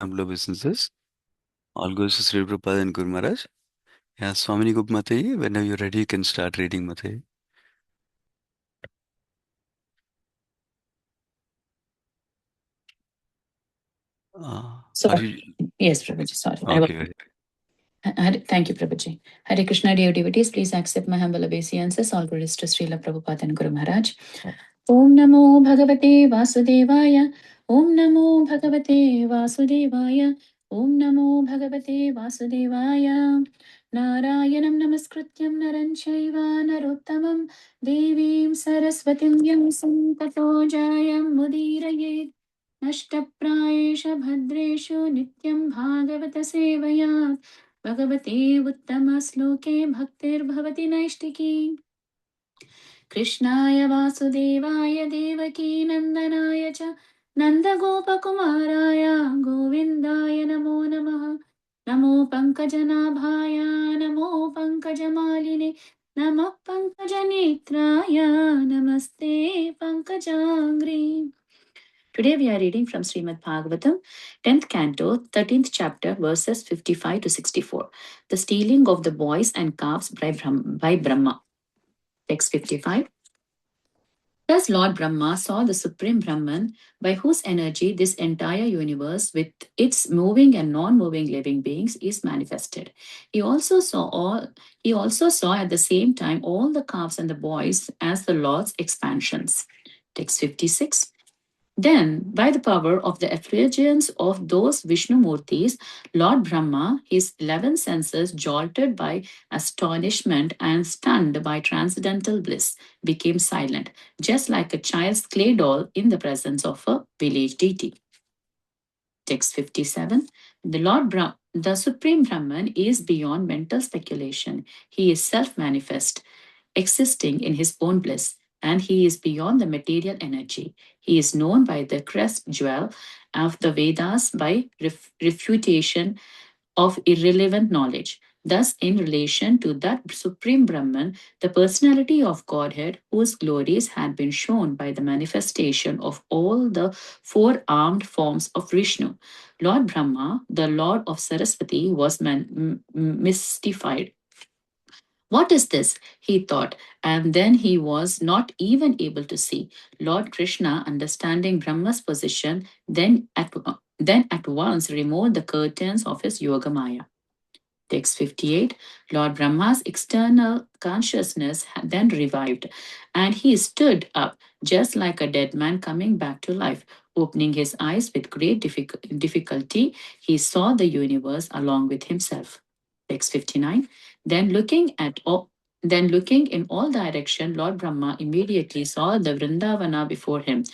Humbler businesses. All goes to Sri Prabhupada and Guru Maharaj. Yeah, Swamini Gub Mataji, whenever you're ready, you can start reading Mataji. Are you? Yes, Prabhuji, sorry. Okay. Thank you, Prabhuji. Hare Krishna, dear devotees, please accept my humble obeisances. All glories to Srila Prabhupada and Guru Maharaj. Om Namo Bhagavate Vasudevaya. Om Namo Bhagavate Vasudevaya. Om Namo Bhagavate Vasudevaya. Narayanam Namaskrityam Naranchaiva Narottamam Devim Saraswatim Vyamsam Tato Jayam Mudirayet. Nashtaprayesha Bhadreshu Nityam Bhagavata Sevaya. Bhagavate Uttama Sloke Bhaktir Bhavati Naishtiki. Krishnaya Vasudevaya Devaki Nandanaya Cha Nanda Gopakumaraya Govindaya Namo Namaha Namo Pankajanabhaya Namo Pankajamaline Namo Pankajanitraya Namaste Pankajangri. Today we are reading from Srimad Bhagavatam, 10th Canto, 13th chapter, verses 55 to 64. The stealing of the boys and calves by Brahma. Text 55. Thus Lord Brahma saw the Supreme Brahman, by whose energy this entire universe, with its moving and non-moving living beings, is manifested. He also saw at the same time all the calves and the boys as the Lord's expansions. Text 56. Then, by the power of the effulgence of those Vishnu Murtis, Lord Brahma, his 11 senses jolted by astonishment and stunned by transcendental bliss, became silent, just like a child's clay doll in the presence of a village deity. Text 57. The Supreme Brahman is beyond mental speculation. He is self-manifest, existing in his own bliss, and he is beyond the material energy. He is known by the crest jewel of the Vedas by refutation of irrelevant knowledge. Thus, in relation to that Supreme Brahman, the personality of Godhead, whose glories had been shown by the manifestation of all the four armed forms of Vishnu, Lord Brahma, the Lord of Saraswati, was mystified. What is this? He thought, and then he was not even able to see. Lord Krishna, understanding Brahma's position, then at once removed the curtains of his Yogamaya. Text 58. Lord Brahma's external consciousness had then revived, and he stood up just like a dead man coming back to life. Opening his eyes with great difficulty, he saw the universe along with himself. Text 59. Then looking in all directions, Lord Brahma immediately saw the Vrindavana before him,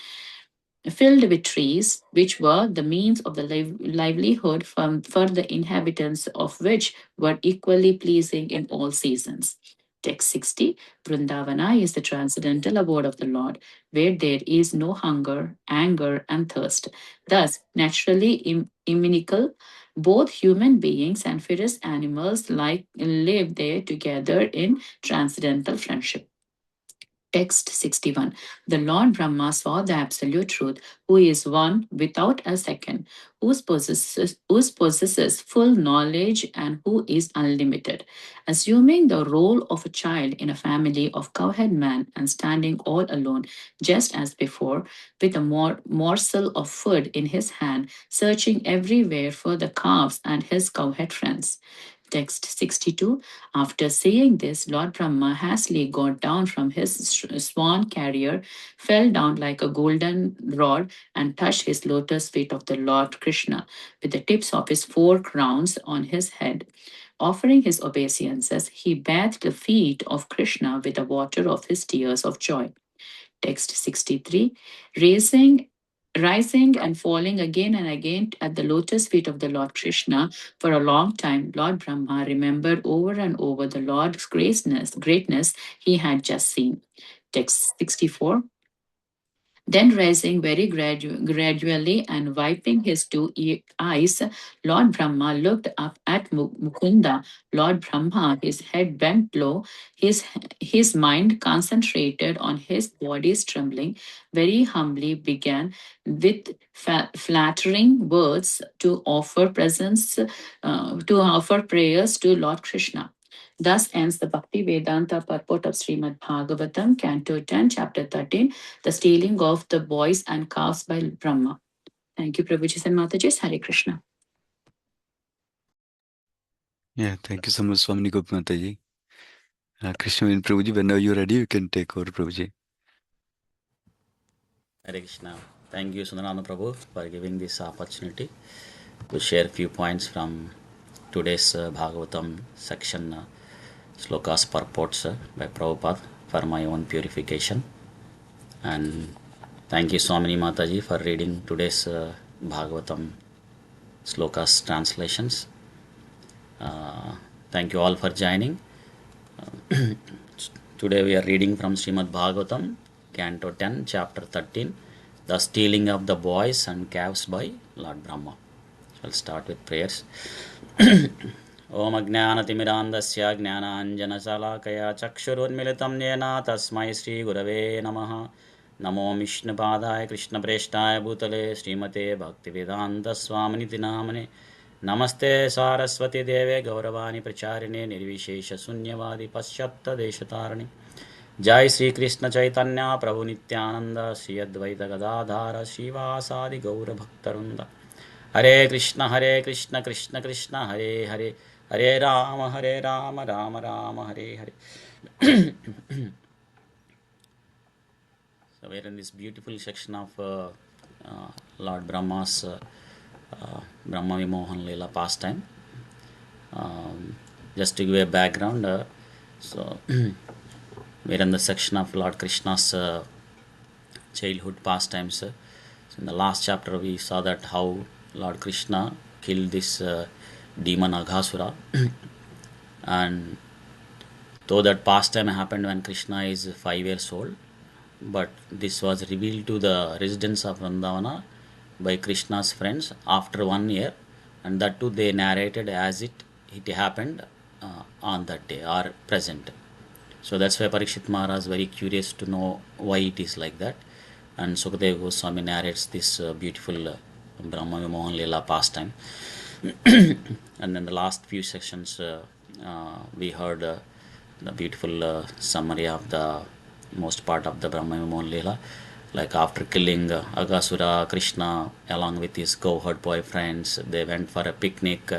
filled with trees, which were the means of the livelihood for the inhabitants of which were equally pleasing in all seasons. Text 60. Vrindavana is the transcendental abode of the Lord, where there is no hunger, anger, and thirst. Thus, naturally inimical, both human beings and fierce animals live there together in transcendental friendship. Text 61. The Lord Brahma saw the absolute truth, who is one without a second, who possesses full knowledge and who is unlimited. Assuming the role of a child in a family of cowhead man and standing all alone, just as before, with a morsel of food in his hand, searching everywhere for the calves and his cowhead friends. Text 62. After saying this, Lord Brahma hastily got down from his swan carrier, fell down like a golden rod, and touched his lotus feet of the Lord Krishna with the tips of his four crowns on his head. Offering his obeisances, he bathed the feet of Krishna with the water of his tears of joy. Text 63. Rising and falling again and again at the lotus feet of the Lord Krishna for a long time, Lord Brahma remembered over and over the Lord's greatness he had just seen. Text 64. Then, rising very gradually and wiping his two eyes, Lord Brahma looked up at Mukunda. Lord Brahma, his head bent low, his mind concentrated on his body's trembling, very humbly began with flattering words to offer prayers to Lord Krishna. Thus ends the Bhakti Vedanta purport of Srimad Bhagavatam, Canto 10, Chapter 13, the stealing of the boys and calves by Brahma. Thank you, Prabhuji and Mataji. Hare Krishna. Yeah, thank you so much, Swamini Gopmataji. Krishna and Prabhuji, whenever you're ready, you can take over, Prabhuji. Hare Krishna. Thank you, Sundarana Prabhu, for giving this opportunity to share a few points from today's Bhagavatam section, slokas purports by Prabhupada for my own purification. And thank you, Swamini Mataji, for reading today's Bhagavatam slokas translations. Thank you all for joining. Today we are reading from Srimad Bhagavatam, Canto 10, Chapter 13, The Stealing of the Boys and Calves by Lord Brahma. I'll start with prayers. Om Ajnanatimirandasya Jnananjanasalakaya Chakshurunmilitam Yena Tasmai Sri Gurave Namaha Namo Vishnupadaya Krishna Preshtaya Bhutale Srimate Bhaktivedanta Swaminiti Namane Namaste Saraswati Deve Gauravani Pracharine Nirvishesha Sunyavadi Paschapta Deshatarani Jai Sri Krishna Chaitanya Prabhu Nityananda Sri Advaita Gadadhara Shivasadi Gaura Bhaktarunda Hare Krishna Krishna Krishna Hare Hare Hare Rama Rama Hare Hare. So we're in this beautiful section of Lord Brahma's Brahma Vimohan Leela pastime. Just to give a background, so we're in the section of Lord Krishna's childhood pastimes. So in the last chapter we saw that how Lord Krishna killed this demon Aghasura and though that pastime happened when Krishna is 5 years old, but this was revealed to the residents of Vrindavana by Krishna's friends after 1 year, and that too they narrated as it happened on that day or present. So that's why Parikshit Maharaj is very curious to know why it is like that, and Sukadeva Goswami narrates this beautiful Brahma Vimohan Leela pastime. And then the last few sections we heard the beautiful summary of the most part of the Brahma Vimohan Leela. Like after killing Aghasura, Krishna along with his cowherd boyfriends, they went for a picnic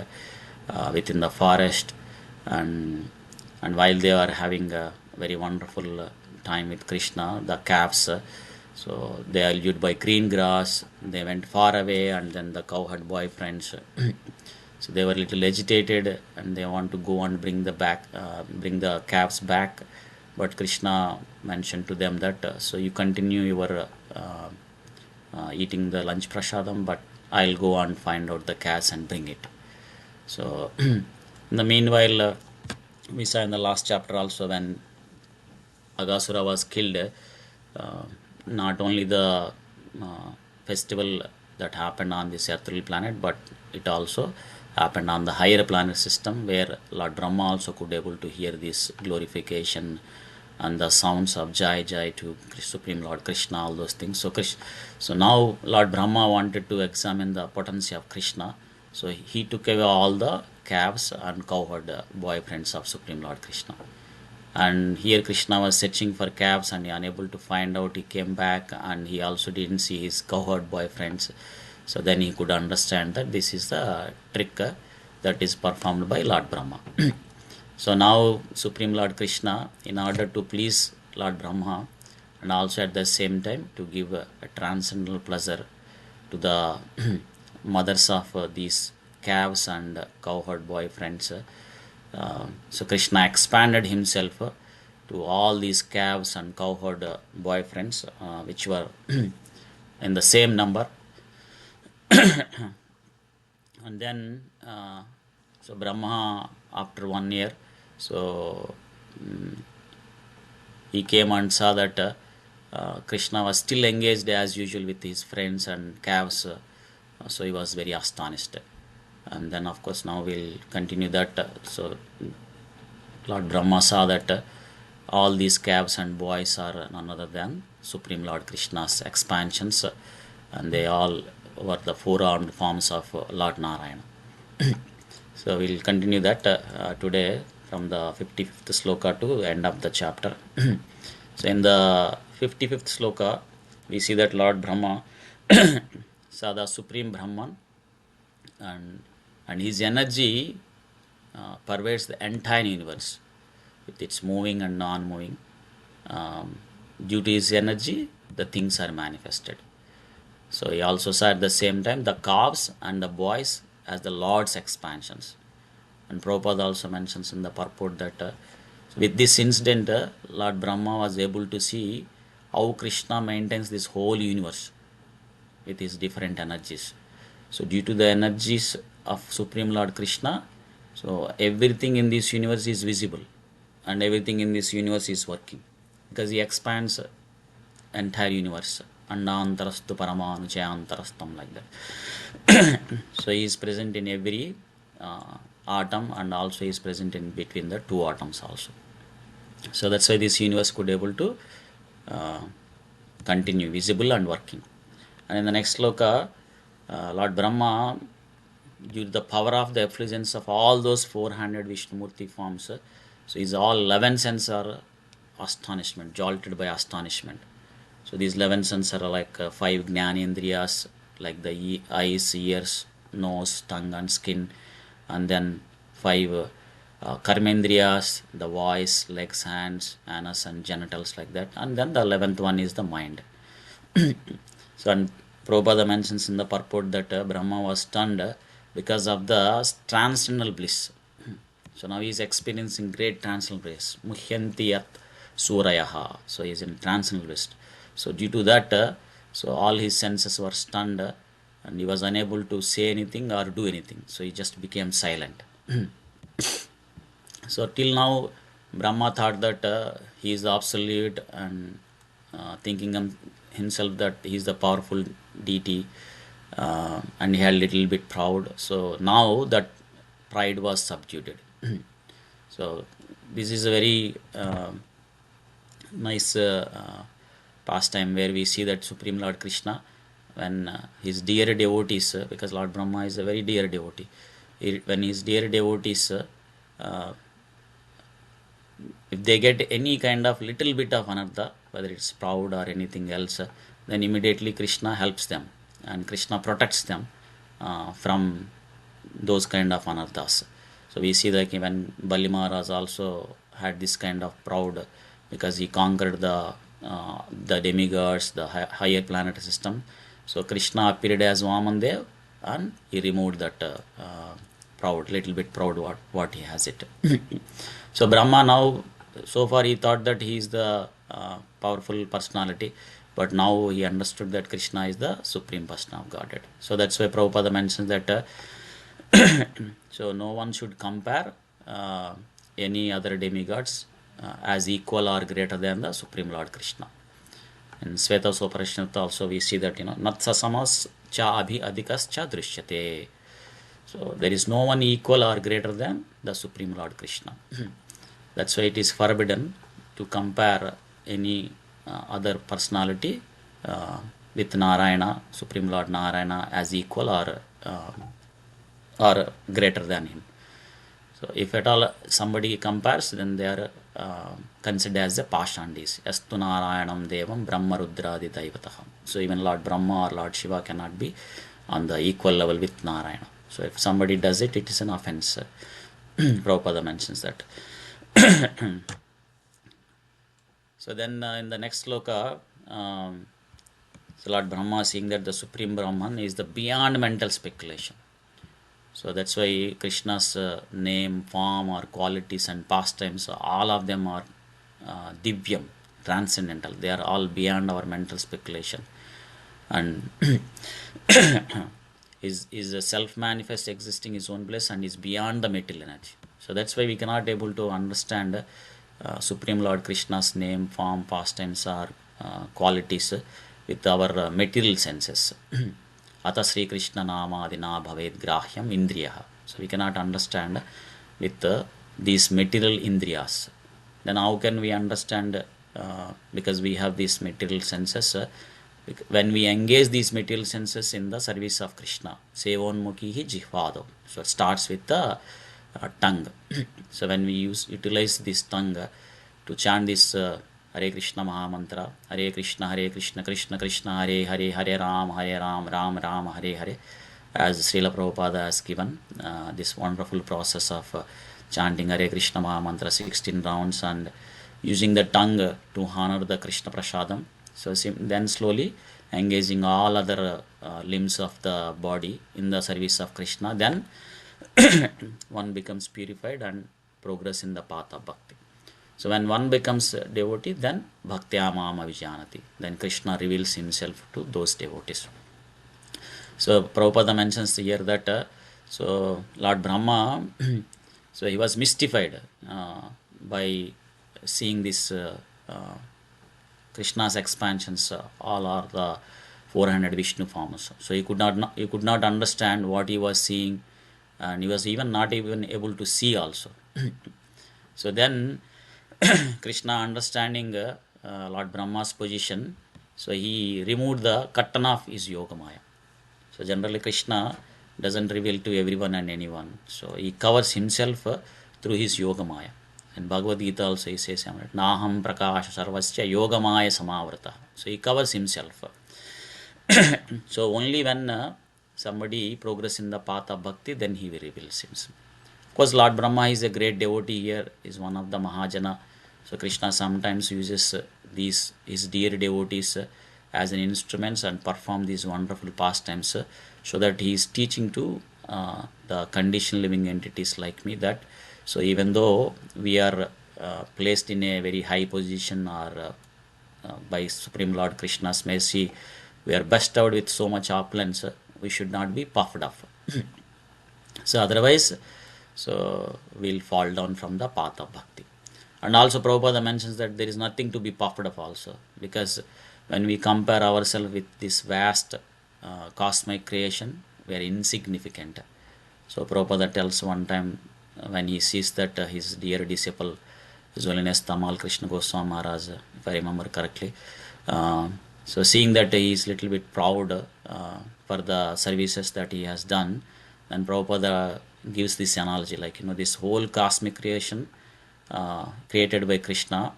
within the forest, and while they were having a very wonderful time with Krishna, the calves, so they are lured by green grass, they went far away, and then the cowherd boyfriends so they were a little agitated and they want to go and bring the calves back, but Krishna mentioned to them that so you continue your eating the lunch prasadam, but I'll go and find out the calves and bring it. So in the meanwhile we saw in the last chapter also when Aghasura was killed, not only the festival that happened on this earthly planet, but it also happened on the higher planet system where Lord Brahma also could able to hear this glorification and the sounds of Jai Jai to Supreme Lord Krishna, all those things. So now Lord Brahma wanted to examine the potency of Krishna. So he took away all the calves and cowherd boyfriends of Supreme Lord Krishna. And here Krishna was searching for calves and he unable to find out. He came back and he also didn't see his cowherd boyfriends. So then he could understand that this is the trick that is performed by Lord Brahma. So now Supreme Lord Krishna, in order to please Lord Brahma and also at the same time to give a transcendental pleasure to the mothers of these calves and cowherd boyfriends, so Krishna expanded himself to all these calves and cowherd boyfriends, which were in the same number. And then so Brahma, after 1 year, so he came and saw that Krishna was still engaged as usual with his friends and calves, so he was very astonished. And then, of course, now we'll continue that. So, Lord Brahma saw that all these calves and boys are none other than Supreme Lord Krishna's expansions, and they all were the four-armed forms of Lord Narayana. So we'll continue that today from the 55th sloka to end of the chapter. So in the 55th sloka, we see that Lord Brahma saw the Supreme Brahman, and his energy pervades the entire universe with its moving and non-moving. Due to his energy, the things are manifested. So he also saw at the same time the calves and the boys as the Lord's expansions. And Prabhupada also mentions in the purport that with this incident, Lord Brahma was able to see how Krishna maintains this whole universe with his different energies. So due to the energies of Supreme Lord Krishna, so everything in this universe is visible and everything in this universe is working because he expands entire universe. Andantarastu paramanu chayantarastam, like that. So he is present in every atom, and also he is present in between the two atoms also. So that's why this universe could able to continue visible and working. And in the next sloka, Lord Brahma, due to the power of the effulgence of all those 400 Vishnumurti forms, so his all 11 senses are astonishment, jolted by astonishment. So these 11 senses are like 5 Jnanendriyas, like the eyes, ears, nose, tongue and skin, and then 5 Karmendriyas, the voice, legs, hands, anus and genitals, like that, and then the 11th one is the mind. So, and Prabhupada mentions in the purport that Brahma was stunned because of the transcendental bliss. So now he is experiencing great transcendental bliss. Muhyanti yat surayaha. So he is in transcendental bliss. So due to that, so all his senses were stunned, and he was unable to say anything or do anything. So he just became silent. So till now, Brahma thought that he is the absolute, and thinking himself that he is the powerful deity, and he had a little bit proud. So now that pride was subdued. So this is a very nice pastime where we see that Supreme Lord Krishna, when his dear devotees, because Lord Brahma is a very dear devotee, when his dear devotees, if they get any kind of little bit of anartha, whether it's proud or anything else, then immediately Krishna helps them and Krishna protects them from those kind of anarthas. So we see that even Bali Maharaj also had this kind of proud, because he conquered the demigods, the higher planet system. So Krishna appeared as Vamandev and he removed that proud, little bit proud what he has it. So Brahma now, so far he thought that he is the powerful personality, but now he understood that Krishna is the supreme person of Godhead. So that's why Prabhupada mentions that so no one should compare any other demigods as equal or greater than the Supreme Lord Krishna. In Sveta Soparashnata also we see that, Natsa samas cha abhi adikas cha drishyate. So there is no one equal or greater than the Supreme Lord Krishna. That's why it is forbidden to compare any other personality with Narayana, Supreme Lord Narayana, as equal or greater than him. So if at all somebody compares, then they are considered as the Pashandis. Yastu Narayanam Devam Brahma Rudradi Daivataham. So even Lord Brahma or Lord Shiva cannot be on the equal level with Narayana. So if somebody does it, it is an offense. Prabhupada mentions that. So then in the next sloka, so Lord Brahma seeing that the Supreme Brahman is the beyond mental speculation. So that's why Krishna's name, form or qualities and pastimes, all of them are divyam, transcendental. They are all beyond our mental speculation. And is a self-manifest, existing his own place, and is beyond the material energy. So that's why we cannot able to understand Supreme Lord Krishna's name, form, pastimes or qualities with our material senses. Ata Sri Krishna Namadina Bhaved Grahyam Indriya. So we cannot understand with these material indriyas. Then how can we understand? Because we have these material senses. When we engage these material senses in the service of Krishna, Sevonmukhi Jihvado. So it starts with the tongue. So when we utilize this tongue to chant this Hare Krishna Mahamantra, Hare Krishna, Krishna Krishna, Hare Hare, Hare Ram, Ram Ram, Hare Hare, as Srila Prabhupada has given this wonderful process of chanting Hare Krishna Mahamantra 16 rounds and using the tongue to honor the Krishna Prasadam. So then slowly engaging all other limbs of the body in the service of Krishna, then one becomes purified and progress in the path of bhakti. So when one becomes devotee, then bhaktyamama vijanati. Then Krishna reveals himself to those devotees. So Prabhupada mentions here that so Lord Brahma, so he was mystified by seeing this Krishna's expansions. All are the 400 Vishnu forms. So he could not understand what he was seeing, and he was even not even able to see also. So then Krishna, understanding Lord Brahma's position, so he removed the curtain of his Yogamaya. So generally Krishna doesn't reveal to everyone and anyone. So he covers himself through his Yogamaya. And Bhagavad Gita also he says, Naham Prakasha Sarvasya Yogamaya Samavrata. So he covers himself. So only when somebody progress in the path of bhakti, then he reveals himself. Of course, Lord Brahma is a great devotee here, is one of the Mahajana. So Krishna sometimes uses these his dear devotees as an instruments and perform these wonderful pastimes so that he is teaching to the conditioned living entities like me that so even though we are placed in a very high position or by Supreme Lord Krishna's mercy, we are bestowed with so much opulence, we should not be puffed up. So otherwise, so we'll fall down from the path of bhakti. And also Prabhupada mentions that there is nothing to be puffed up also, because when we compare ourselves with this vast cosmic creation, we are insignificant. So Prabhupada tells one time when he sees that his dear disciple, His Holiness Tamal Krishna Goswami Maharaj, if I remember correctly, so seeing that he is little bit proud for the services that he has done, then Prabhupada gives this analogy like, this whole cosmic creation created by Krishna,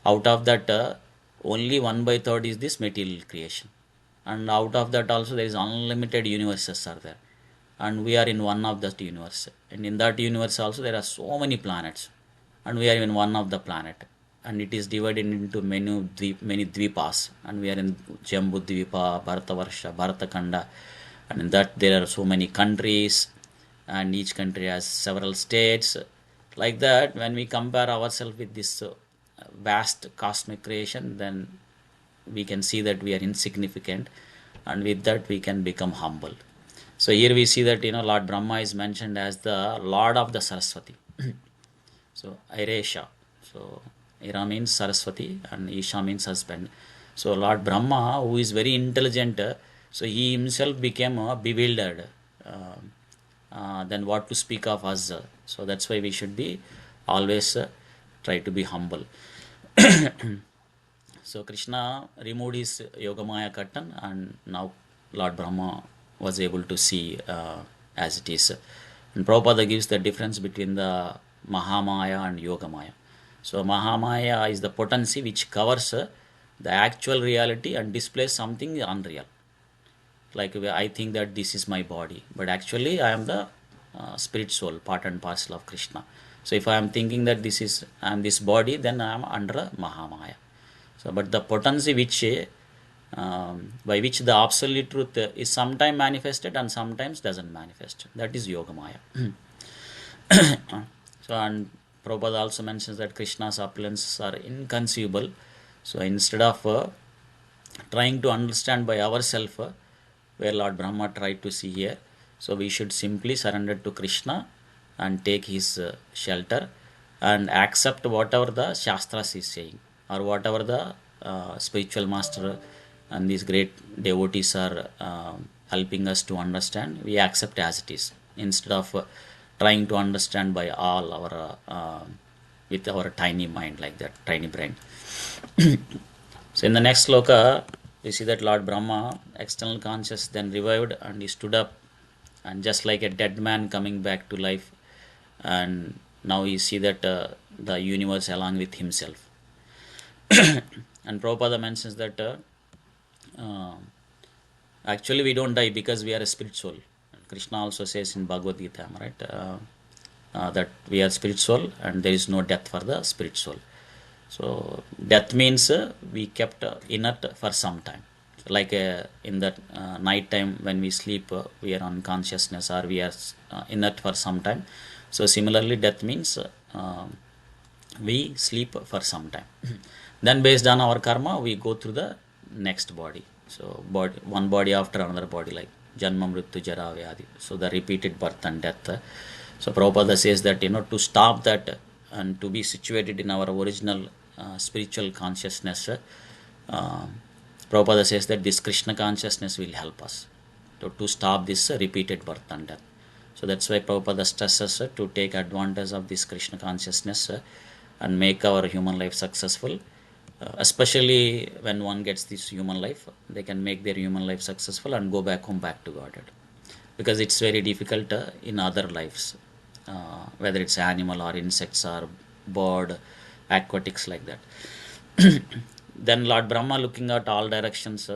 out of that only 1/3 is this material creation, and out of that also there is unlimited universes are there, and we are in one of that universe, and in that universe also there are so many planets, and we are in one of the planet, and it is divided into many dvipas, and we are in Jambu Dvipa, Bharatavarsha, Bharatakanda, and in that there are so many countries, and each country has several states. Like that, when we compare ourselves with this vast cosmic creation, then we can see that we are insignificant, and with that we can become humble. So here we see that Lord Brahma is mentioned as the Lord of the Saraswati. So Airesha, so Ira means Saraswati and Isha means husband. So Lord Brahma, who is very intelligent, so he himself became bewildered. Then what to speak of us? So that's why we should be always try to be humble. So Krishna removed his Yogamaya curtain, and now Lord Brahma was able to see as it is. And Prabhupada gives the difference between the Mahamaya and Yogamaya. So Mahamaya is the potency which covers the actual reality and displays something unreal. Like I think that this is my body, but actually I am the spirit soul, part and parcel of Krishna. So if I am thinking that I am this body, then I am under Mahamaya. So, but the potency which by which the absolute truth is sometimes manifested and sometimes doesn't manifest, that is Yogamaya. So, and Prabhupada also mentions that Krishna's opulences are inconceivable. So instead of trying to understand by ourselves, where Lord Brahma tried to see here, so we should simply surrender to Krishna and take his shelter and accept whatever the Shastras is saying, or whatever the spiritual master and these great devotees are helping us to understand, we accept as it is instead of trying to understand by all our with our tiny mind, like that tiny brain. So in the next sloka, we see that Lord Brahma, external conscious, then revived and he stood up, and just like a dead man coming back to life, and now you see that the universe along with himself. And Prabhupada mentions that uh, actually we don't die because we are a spirit soul. Krishna also says in Bhagavad Gita, right, that we are spirit soul and there is no death for the spirit soul. So death means we kept inert for some time. So like in that night time when we sleep, we are unconsciousness or we are inert for some time. So similarly, death means we sleep for some time. Then based on our karma, we go through the next body. So one body after another body, like Janma Mrityu Jara Vyadi. So the repeated birth and death. So Prabhupada says that, to stop that and to be situated in our original spiritual consciousness, Prabhupada says that this Krishna consciousness will help us to stop this repeated birth and death. So that's why Prabhupada stresses to take advantage of this Krishna consciousness and make our human life successful. Especially when one gets this human life, they can make their human life successful and go back home, back to Godhead. Because it's very difficult in other lives, whether it's animal or insects or bird, aquatics, like that. Then Lord Brahma, looking at all directions,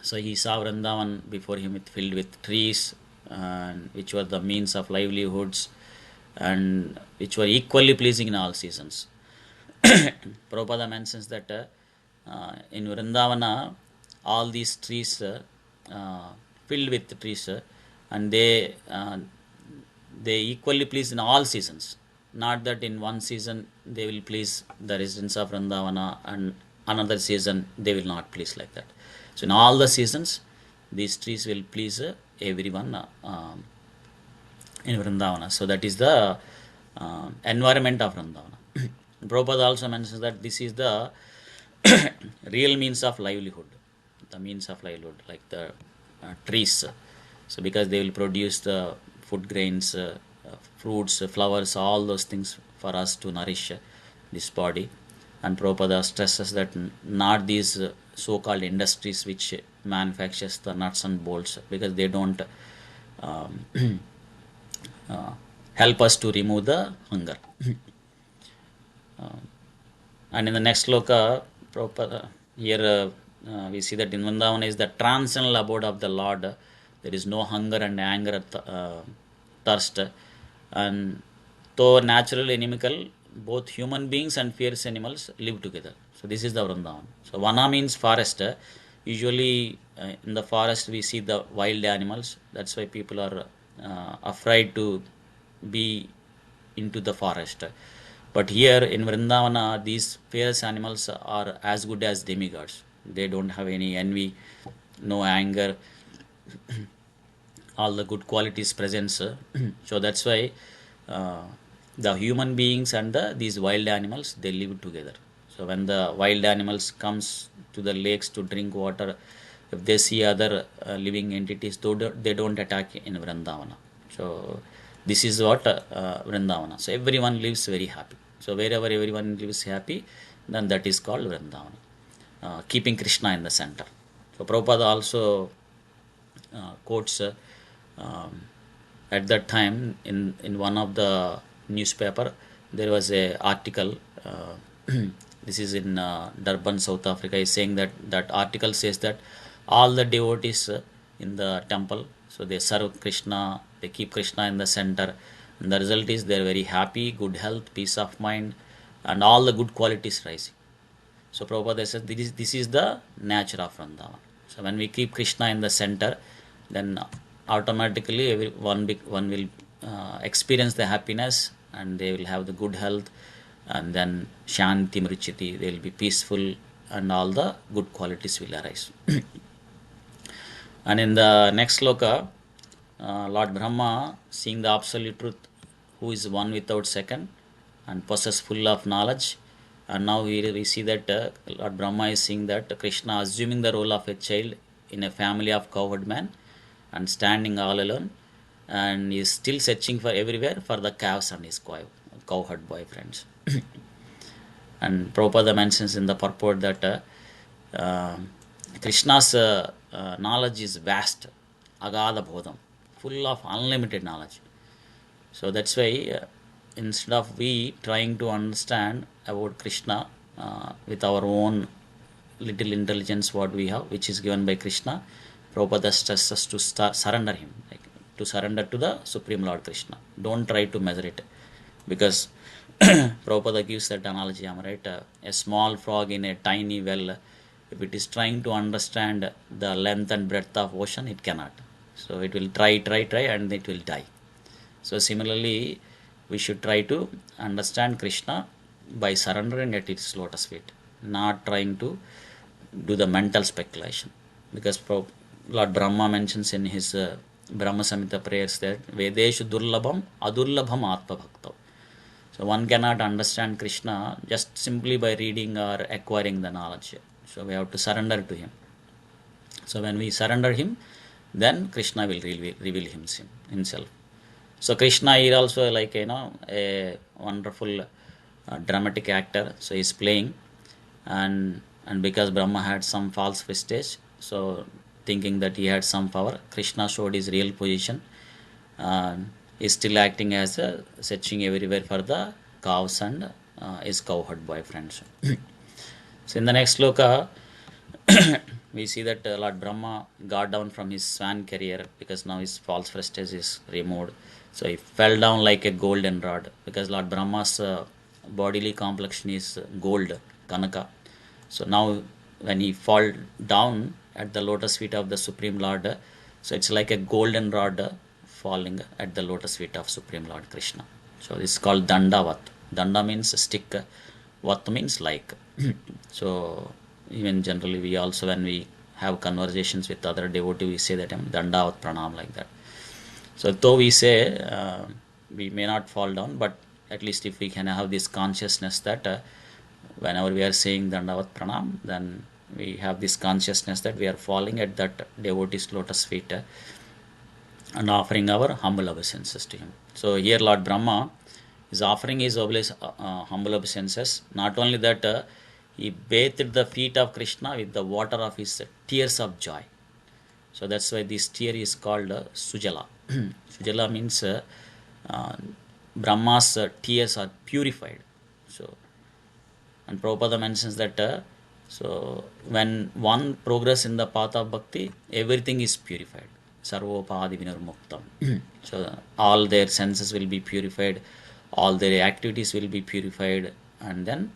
so he saw Vrindavan before him filled with trees, and which were the means of livelihoods and which were equally pleasing in all seasons. Prabhupada mentions that in Vrindavana, all these trees filled with trees, and they equally please in all seasons. Not that in one season they will please the residents of Vrindavana and another season they will not please, like that. So in all the seasons, these trees will please everyone in Vrindavana. So that is the environment of Vrindavana. Prabhupada also mentions that this is the real means of livelihood, the means of livelihood, like the trees. So because they will produce the food grains, fruits, flowers, all those things for us to nourish this body. And Prabhupada stresses that not these so-called industries which manufactures the nuts and bolts, because they don't um, help us to remove the hunger. And in the next sloka, here we see that in Vrindavan is the transcendental abode of the Lord. There is no hunger and anger, thirst. And though natural, inimical, both human beings and fierce animals live together. So this is the Vrindavan. So Vana means forest. Usually in the forest we see the wild animals. That's why people are afraid to be into the forest. But here in Vrindavana, these fierce animals are as good as demigods. They don't have any envy, no anger, all the good qualities present. So that's why the human beings and these wild animals, they live together. So when the wild animals comes to the lakes to drink water, if they see other living entities, they don't attack in Vrindavana. So this is what Vrindavana. So everyone lives very happy. So wherever everyone lives happy, then that is called Vrindavana. Keeping Krishna in the center. So Prabhupada also quotes at that time in one of the newspaper, there was a article. This is in Durban, South Africa. Is saying that article says that all the devotees in the temple, so they serve Krishna, they keep Krishna in the center, and the result is they are very happy, good health, peace of mind, and all the good qualities rising. So Prabhupada says this is the nature of Vrindavan. So when we keep Krishna in the center, then automatically one will experience the happiness, and they will have the good health, and then Shanti Mrichiti, they will be peaceful, and all the good qualities will arise. And in the next sloka, Lord Brahma, seeing the absolute truth, who is one without second and possessed full of knowledge, And now we see that Lord Brahma is seeing that Krishna assuming the role of a child in a family of cowherd man and standing all alone, and is still searching for everywhere for the calves and his cowherd boyfriends. And Prabhupada mentions in the purport that uh, Krishna's knowledge is vast, agada bodham, full of unlimited knowledge. So that's why instead of we trying to understand about Krishna with our own little intelligence what we have, which is given by Krishna, Prabhupada stresses us to surrender him, like to surrender to the Supreme Lord Krishna. Don't try to measure it, because Prabhupada gives that analogy, right? A small frog in a tiny well, if it is trying to understand the length and breadth of ocean, it cannot. So it will try, and it will die. So similarly, we should try to understand Krishna by surrendering at its lotus feet, not trying to do the mental speculation. Because Lord Brahma mentions in his Brahma Samhita prayers that Vedeshu Durlabham Adurlabham Atma Bhaktav. So one cannot understand Krishna just simply by reading or acquiring the knowledge. So we have to surrender to him. So when we surrender him, then Krishna will reveal himself. So Krishna is also like a wonderful dramatic actor. So he's playing, and because Brahma had some false prestige, so thinking that he had some power, Krishna showed his real position. Is still acting as a searching everywhere for the cows and his cowherd boyfriends. So in the next sloka, we see that Lord Brahma got down from his swan career because now his false prestige is removed. So he fell down like a golden rod, because Lord Brahma's bodily complexion is gold, Kanaka. So now when he fall down at the lotus feet of the Supreme Lord, so it's like a golden rod falling at the lotus feet of Supreme Lord Krishna. So this is called Dandavat. Danda means stick, Vat means like. So even generally we also, when we have conversations with other devotees, we say that Dandavat Pranam, like that. So though we say we may not fall down, but at least if we can have this consciousness that whenever we are saying Dandavat Pranam, then we have this consciousness that we are falling at that devotee's lotus feet and offering our humble obeisances to him. So here Lord Brahma is offering his humble obeisances. Not only that, he bathed the feet of Krishna with the water of his tears of joy. So that's why this tear is called Sujala. Sujala means Brahma's tears are purified. So, and Prabhupada mentions that so when one progress in the path of bhakti, everything is purified. Sarvopadi vinurmuktam. So all their senses will be purified, all their activities will be purified, and then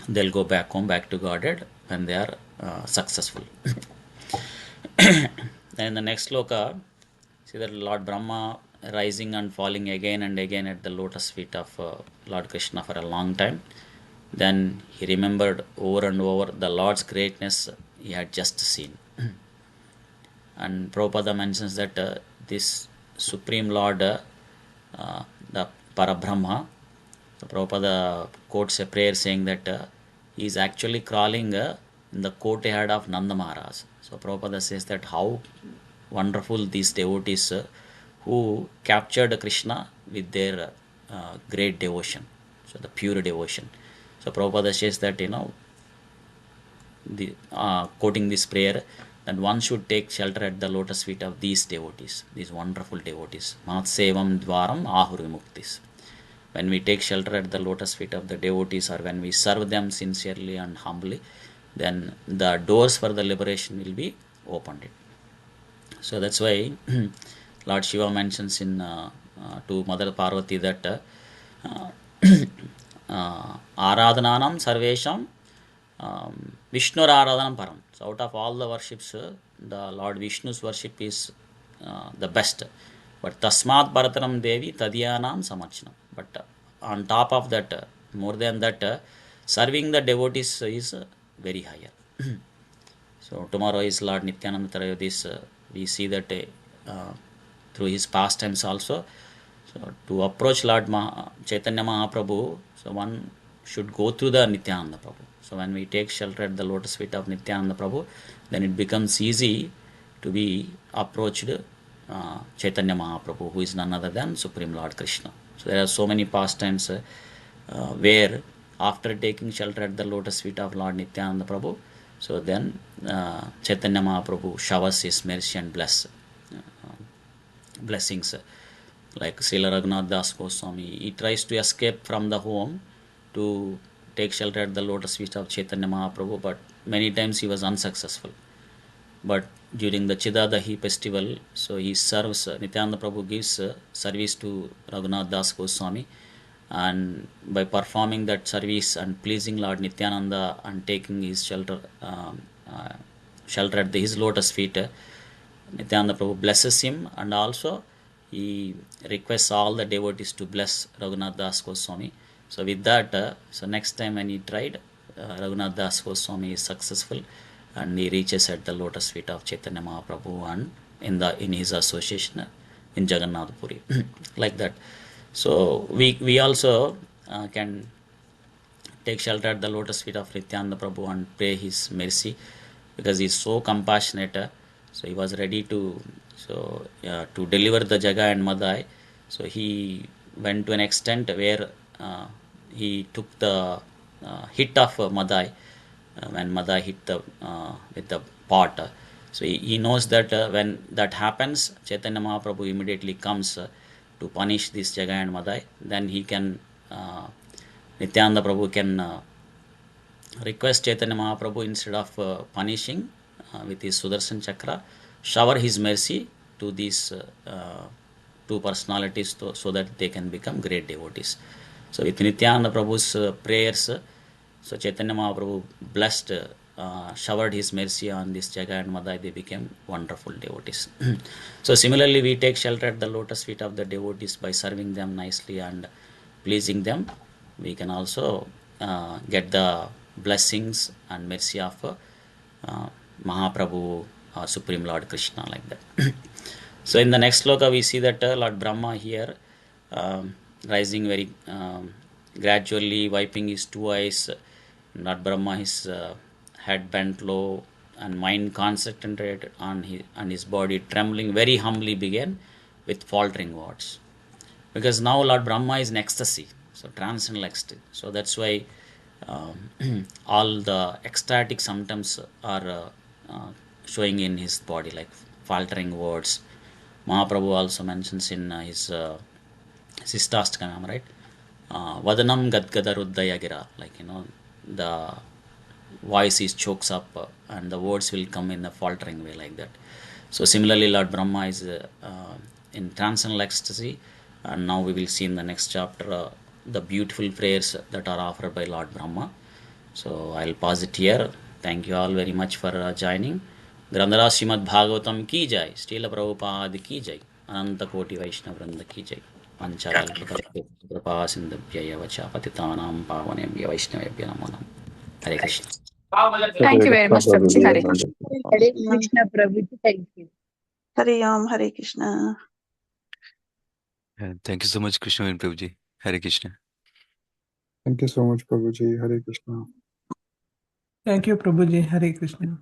they'll go back home, back to Godhead when they are successful. Then the next sloka, see that Lord Brahma rising and falling again and again at the lotus feet of Lord Krishna for a long time. Then he remembered over and over the Lord's greatness he had just seen. And Prabhupada mentions that this Supreme Lord, the Parabrahma, so Prabhupada quotes a prayer saying that he is actually crawling in the courtyard of Nanda Maharaj. So Prabhupada says that how wonderful these devotees who captured Krishna with their great devotion, so the pure devotion. So Prabhupada says that quoting this prayer, that one should take shelter at the lotus feet of these devotees, these wonderful devotees. Matsevam dvaram ahurvimuktis. When we take shelter at the lotus feet of the devotees, or when we serve them sincerely and humbly, then the doors for the liberation will be opened. So that's why Lord Shiva mentions in to Mother Parvati that Aradhananam Sarvesham Vishnu Aradhanam Param. So out of all the worships, the Lord Vishnu's worship is the best. But Tasmat Bharataram Devi Tadyanam Samarchanam. But on top of that, more than that, serving the devotees is very higher. So tomorrow is Lord Nityananda Trayodis. We see that through his pastimes also. So to approach Lord Chaitanya Mahaprabhu, so one should go through the Nityananda Prabhu. So when we take shelter at the lotus feet of Nityananda Prabhu, then it becomes easy to be approached Chaitanya Mahaprabhu, who is none other than Supreme Lord Krishna. So there are so many pastimes where after taking shelter at the lotus feet of Lord Nityananda Prabhu, so then Chaitanya Mahaprabhu showers his mercy and blessings. Like Srila Raghunath Das Goswami, he tries to escape from the home to take shelter at the lotus feet of Chaitanya Mahaprabhu, but many times he was unsuccessful. But during the Chidadahi festival, so he serves, Nityananda Prabhu gives service to Raghunath Das Goswami, and by performing that service and pleasing Lord Nityananda and taking his shelter at his lotus feet, Nityananda Prabhu blesses him, and also he requests all the devotees to bless Raghunath Das Goswami. So with that, so next time when he tried, Raghunath Das Goswami is successful, and he reaches at the lotus feet of Chaitanya Mahaprabhu and in his association in Jagannath Puri, like that. So we also can take shelter at the lotus feet of Nityananda Prabhu and pray his mercy, because he is so compassionate. So he was ready to deliver the Jaga and Madai. So he went to an extent where he took the hit of Madai, when Madai hit with the pot. So he knows that when that happens, Chaitanya Mahaprabhu immediately comes to punish this Jaga and Madai. Then he can, Nityananda Prabhu can request Chaitanya Mahaprabhu, instead of punishing with his Sudarshan Chakra, shower his mercy to these two personalities so that they can become great devotees. So with Nityananda Prabhu's prayers, so Chaitanya Mahaprabhu blessed, showered his mercy on this Jaga and Madai, they became wonderful devotees. So similarly, we take shelter at the lotus feet of the devotees by serving them nicely and pleasing them. We can also get the blessings and mercy of Mahaprabhu or Supreme Lord Krishna, like that. So in the next sloka, we see that Lord Brahma here rising very gradually, wiping his two eyes. Lord Brahma, his head bent low and mind concentrated on his body, trembling, very humbly began with faltering words. Because now Lord Brahma is in ecstasy, so transcendental ecstasy. So that's why all the ecstatic symptoms are showing in his body, like faltering words. Mahaprabhu also mentions in his Sistastakam, right? Vadanam Gadgada Ruddaya Gira, like, the voice is chokes up and the words will come in a faltering way, like that. So similarly, Lord Brahma is in transcendental ecstasy, and now we will see in the next chapter the beautiful prayers that are offered by Lord Brahma. So I'll pause it here. Thank you all very much for joining. ग्रंथराज Shrimad Bhagavatam की जय, श्रील प्रभुपाद की जय, अनंत कोटि वैष्णव वृंद की जय, पंचाकल्पतरुकृपा सिंधुभ्यैव च पतितानां पावनेभ्यो वैष्णवेभ्यो नमो नमः। Hare Krishna. Thank you very much, Prabhuji. Hare Krishna. Hare Krishna, Prabhuji. Thank you. Hare Om, Hare Krishna. Thank you so much, Krishna and Prabhuji. Hare Krishna. Thank you so much, Prabhuji. Hare Krishna. Thank you, Prabhuji. Hare Krishna.